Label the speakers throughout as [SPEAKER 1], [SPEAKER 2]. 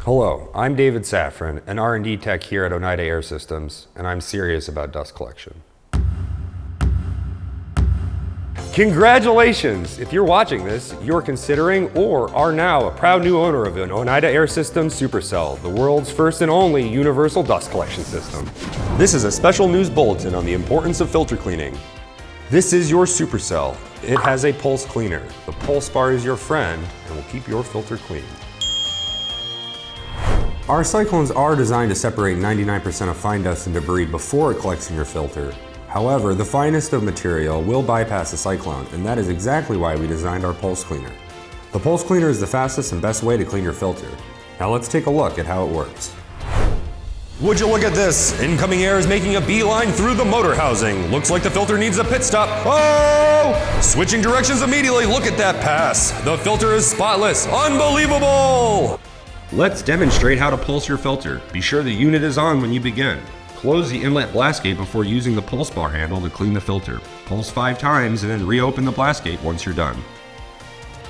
[SPEAKER 1] Hello, I'm David Safran, an R&D tech here at Oneida Air Systems, and I'm serious about dust collection. Congratulations! If you're watching this, you're considering or are now a proud new owner of an Oneida Air Systems Supercell, the world's first and only universal dust collection system. This is a special news bulletin on the importance of filter cleaning. This is your Supercell. It has a pulse cleaner. The pulse bar is your friend and will keep your filter clean. Our cyclones are designed to separate 99% of fine dust and debris before it collects in your filter. However, the finest of material will bypass the cyclone, and that is exactly why we designed our pulse cleaner. The pulse cleaner is the fastest and best way to clean your filter. Now let's take a look at how it works. Would you look at this? Incoming air is making a beeline through the motor housing. Looks like the filter needs a pit stop. Oh! Switching directions immediately. Look at that pass. The filter is spotless. Unbelievable! Let's demonstrate how to pulse your filter. Be sure the unit is on when you begin. Close the inlet blast gate before using the pulse bar handle to clean the filter. Pulse 5 times and then reopen the blast gate once you're done.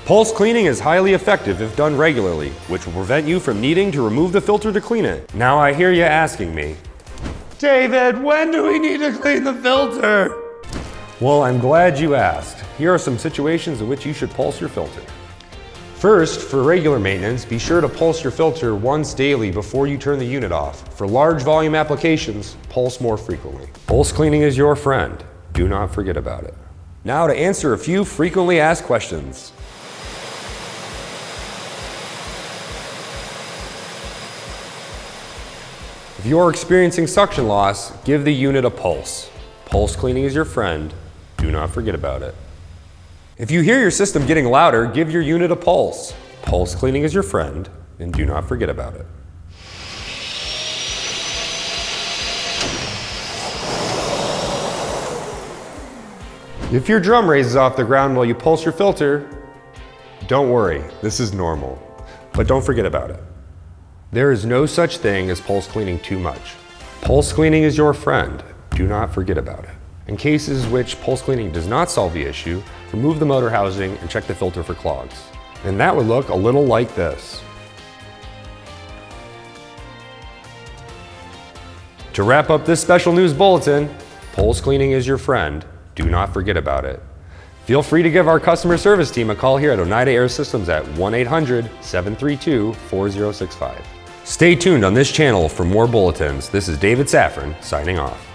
[SPEAKER 1] Pulse cleaning is highly effective if done regularly, which will prevent you from needing to remove the filter to clean it. Now I hear you asking me, David, when do we need to clean the filter? Well, I'm glad you asked. Here are some situations in which you should pulse your filter. First, for regular maintenance, be sure to pulse your filter once daily before you turn the unit off. For large volume applications, pulse more frequently. Pulse cleaning is your friend. Do not forget about it. Now to answer a few frequently asked questions. If you're experiencing suction loss, give the unit a pulse. Pulse cleaning is your friend. Do not forget about it. If you hear your system getting louder, give your unit a pulse. Pulse cleaning is your friend, and do not forget about it. If your drum raises off the ground while you pulse your filter, don't worry, this is normal, but don't forget about it. There is no such thing as pulse cleaning too much. Pulse cleaning is your friend. Do not forget about it. In cases which pulse cleaning does not solve the issue, remove the motor housing and check the filter for clogs. And that would look a little like this. To wrap up this special news bulletin, pulse cleaning is your friend. Do not forget about it. Feel free to give our customer service team a call here at Oneida Air Systems at 1-800-732-4065. Stay tuned on this channel for more bulletins. This is David Safran signing off.